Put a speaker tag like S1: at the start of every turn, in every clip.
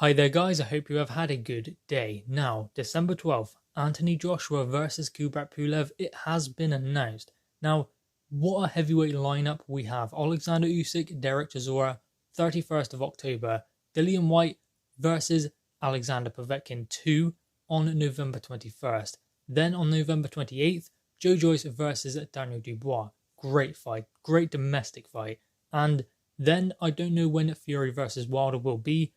S1: Hi there guys, I hope you have had a good day. Now, December 12th, Anthony Joshua versus Kubrat Pulev, it has been announced. Now, what a heavyweight lineup we have. Alexander Usyk, Derek Chisora, 31st of October. Dillian White versus Alexander Povetkin 2 on November 21st. Then on November 28th, Joe Joyce versus Daniel Dubois. Great fight, great domestic fight. And then I don't know when Fury versus Wilder will be,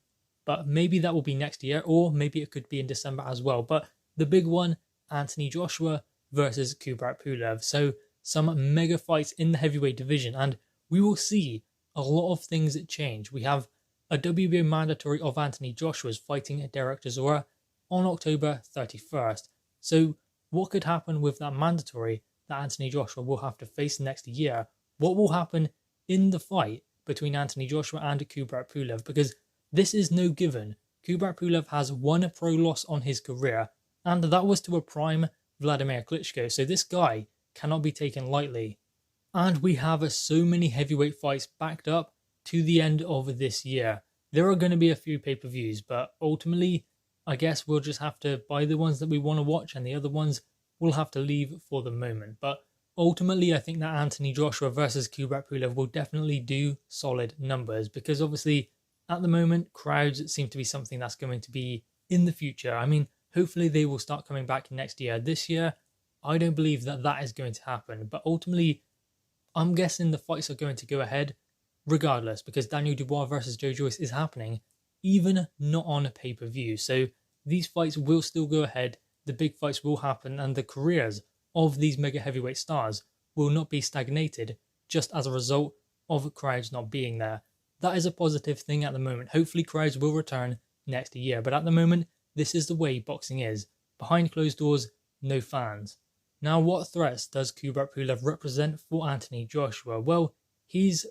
S1: but maybe that will be next year, or maybe it could be in December as well. But the big one, Anthony Joshua versus Kubrat Pulev. So some mega fights in the heavyweight division, and we will see a lot of things change. We have a WBO mandatory of Anthony Joshua's fighting Derek Chisora on October 31st. So what could happen with that mandatory that Anthony Joshua will have to face next year? What will happen in the fight between Anthony Joshua and Kubrat Pulev? Because this is no given. Kubrat Pulev has one pro loss on his career, and that was to a prime Vladimir Klitschko, so this guy cannot be taken lightly. And we have so many heavyweight fights backed up to the end of this year. There are going to be a few pay-per-views, but ultimately, I guess we'll just have to buy the ones that we want to watch, and the other ones we'll have to leave for the moment. But ultimately, I think that Anthony Joshua versus Kubrat Pulev will definitely do solid numbers, because obviously, at the moment, crowds seem to be something that's going to be in the future. I mean, hopefully they will start coming back next year. This year, I don't believe that that is going to happen. But ultimately, I'm guessing the fights are going to go ahead regardless, because Daniel Dubois versus Joe Joyce is happening, even not on a pay-per-view. So these fights will still go ahead, the big fights will happen, and the careers of these mega heavyweight stars will not be stagnated just as a result of crowds not being there. That is a positive thing at the moment. Hopefully crowds will return next year. But at the moment, this is the way boxing is. Behind closed doors, no fans. Now, what threats does Kubrat Pulev represent for Anthony Joshua? Well, he's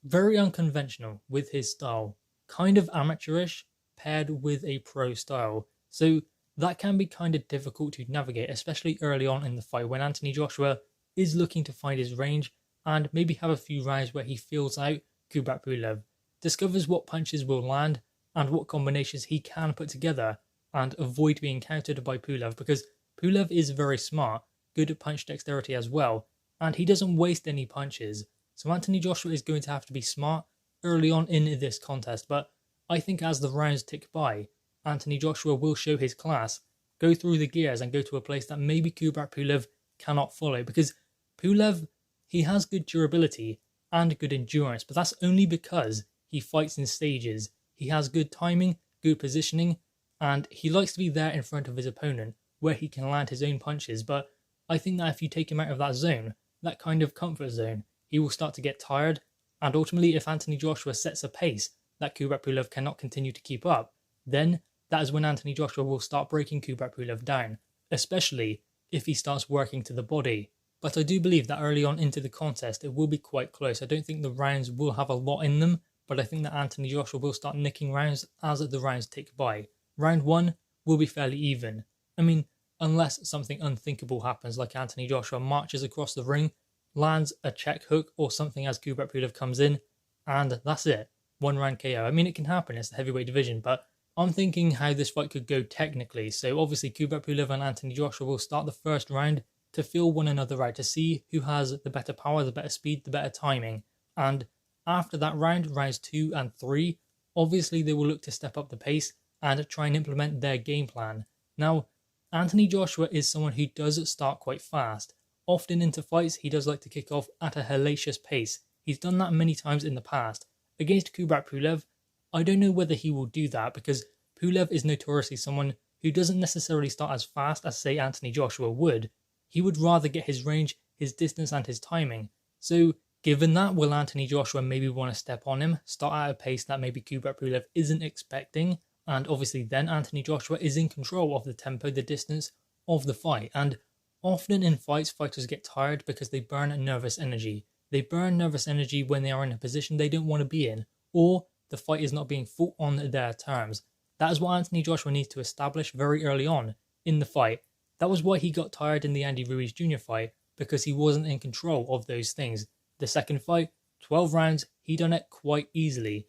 S1: very unconventional with his style. Kind of amateurish, paired with a pro style. So that can be kind of difficult to navigate, especially early on in the fight when Anthony Joshua is looking to find his range and maybe have a few rounds where he feels out Kubrat Pulev, discovers what punches will land and what combinations he can put together and avoid being countered by Pulev, because Pulev is very smart, good at punch dexterity as well, and he doesn't waste any punches. So Anthony Joshua is going to have to be smart early on in this contest, but I think as the rounds tick by, Anthony Joshua will show his class, go through the gears and go to a place that maybe Kubrat Pulev cannot follow, because Pulev, he has good durability and good endurance, but that's only because he fights in stages. He has good timing, good positioning, and he likes to be there in front of his opponent where he can land his own punches. But I think that if you take him out of that zone, that kind of comfort zone, he will start to get tired. And ultimately, if Anthony Joshua sets a pace that Kubrat Pulev cannot continue to keep up, then that is when Anthony Joshua will start breaking Kubrat Pulev down, especially if he starts working to the body. But I do believe that early on into the contest, it will be quite close. I don't think the rounds will have a lot in them, but I think that Anthony Joshua will start nicking rounds as the rounds tick by. Round 1 will be fairly even. I mean, unless something unthinkable happens, like Anthony Joshua marches across the ring, lands a check hook or something as Kubrat Pulev comes in, and that's it. 1 round KO. I mean, it can happen, it's the heavyweight division, but I'm thinking how this fight could go technically. So obviously Kubrat Pulev and Anthony Joshua will start the first round to feel one another out, to see who has the better power, the better speed, the better timing. And after that round, rounds 2 and 3, obviously they will look to step up the pace and try and implement their game plan. Now, Anthony Joshua is someone who does start quite fast. Often into fights, he does like to kick off at a hellacious pace. He's done that many times in the past. Against Kubrat Pulev, I don't know whether he will do that, because Pulev is notoriously someone who doesn't necessarily start as fast as, say, Anthony Joshua would. He would rather get his range, his distance and his timing. So given that, will Anthony Joshua maybe want to step on him, start at a pace that maybe Kubrat Pulev isn't expecting, and obviously then Anthony Joshua is in control of the tempo, the distance of the fight. And often in fights, fighters get tired because they burn nervous energy. They burn nervous energy when they are in a position they don't want to be in, or the fight is not being fought on their terms. That is what Anthony Joshua needs to establish very early on in the fight. That was why he got tired in the Andy Ruiz Jr. fight, because he wasn't in control of those things. The second fight, 12 rounds, he done it quite easily.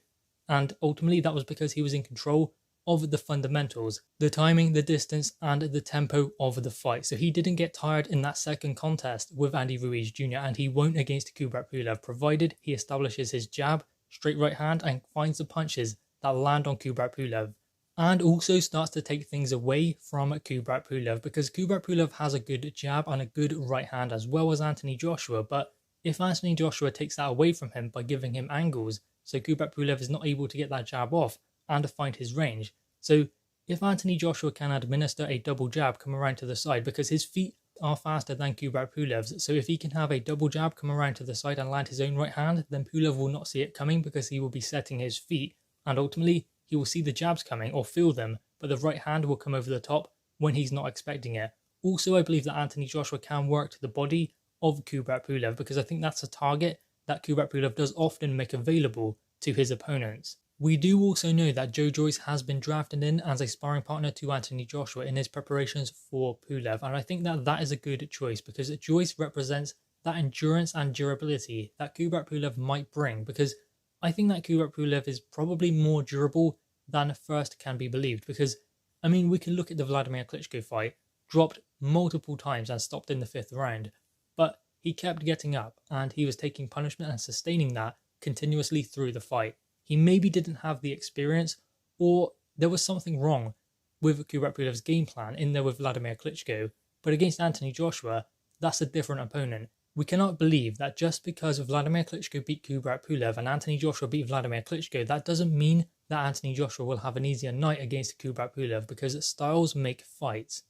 S1: And ultimately that was because he was in control of the fundamentals, the timing, the distance, and the tempo of the fight. So he didn't get tired in that second contest with Andy Ruiz Jr. and he won't against Kubrat Pulev, provided he establishes his jab, straight right hand, and finds the punches that land on Kubrat Pulev. And also starts to take things away from Kubrat Pulev, because Kubrat Pulev has a good jab and a good right hand as well as Anthony Joshua, but if Anthony Joshua takes that away from him by giving him angles, so Kubrat Pulev is not able to get that jab off and to find his range. So if Anthony Joshua can administer a double jab come around to the side, because his feet are faster than Kubrat Pulev's, so if he can have a double jab come around to the side and land his own right hand, then Pulev will not see it coming because he will be setting his feet, and ultimately he will see the jabs coming or feel them, but the right hand will come over the top when he's not expecting it. Also, I believe that Anthony Joshua can work to the body of Kubrat Pulev, because I think that's a target that Kubrat Pulev does often make available to his opponents. We do also know that Joe Joyce has been drafted in as a sparring partner to Anthony Joshua in his preparations for Pulev, and I think that that is a good choice because Joyce represents that endurance and durability that Kubrat Pulev might bring, because I think that Kubrat Pulev is probably more durable than first can be believed, because I mean, we can look at the Vladimir Klitschko fight, dropped multiple times and stopped in the 5th round, but he kept getting up and he was taking punishment and sustaining that continuously through the fight. He maybe didn't have the experience, or there was something wrong with Kubrat Pulev's game plan in there with Vladimir Klitschko, but against Anthony Joshua, that's a different opponent. We cannot believe that just because Vladimir Klitschko beat Kubrat Pulev and Anthony Joshua beat Vladimir Klitschko, that doesn't mean that Anthony Joshua will have an easier night against Kubrat Pulev, because styles make fights.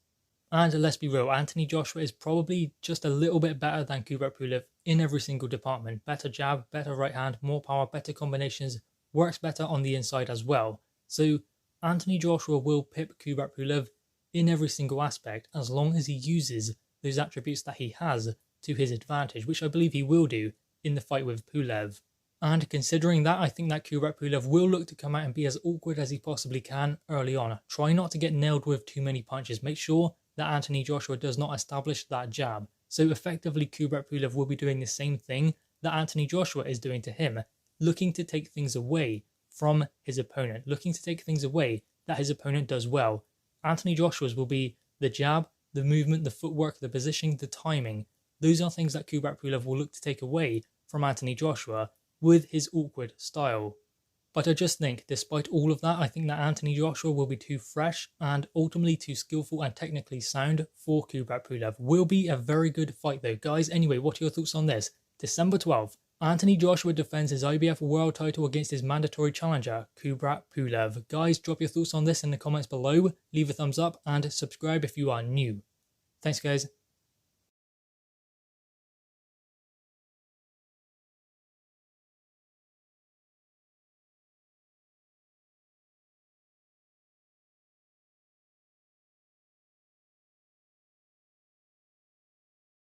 S1: And let's be real, Anthony Joshua is probably just a little bit better than Kubrat Pulev in every single department. Better jab, better right hand, more power, better combinations, works better on the inside as well. So Anthony Joshua will pip Kubrat Pulev in every single aspect as long as he uses those attributes that he has to his advantage, which I believe he will do in the fight with Pulev. And considering that, I think that Kubrat Pulev will look to come out and be as awkward as he possibly can early on. Try not to get nailed with too many punches. Make sure that Anthony Joshua does not establish that jab. So effectively, Kubrat Pulev will be doing the same thing that Anthony Joshua is doing to him, looking to take things away from his opponent, looking to take things away that his opponent does well. Anthony Joshua's will be the jab, the movement, the footwork, the positioning, the timing. Those are things that Kubrat Pulev will look to take away from Anthony Joshua with his awkward style. But I just think, despite all of that, I think that Anthony Joshua will be too fresh and ultimately too skillful and technically sound for Kubrat Pulev. Will be a very good fight though. Guys, anyway, what are your thoughts on this? December 12th, Anthony Joshua defends his IBF world title against his mandatory challenger, Kubrat Pulev. Guys, drop your thoughts on this in the comments below, leave a thumbs up and subscribe if you are new. Thanks guys.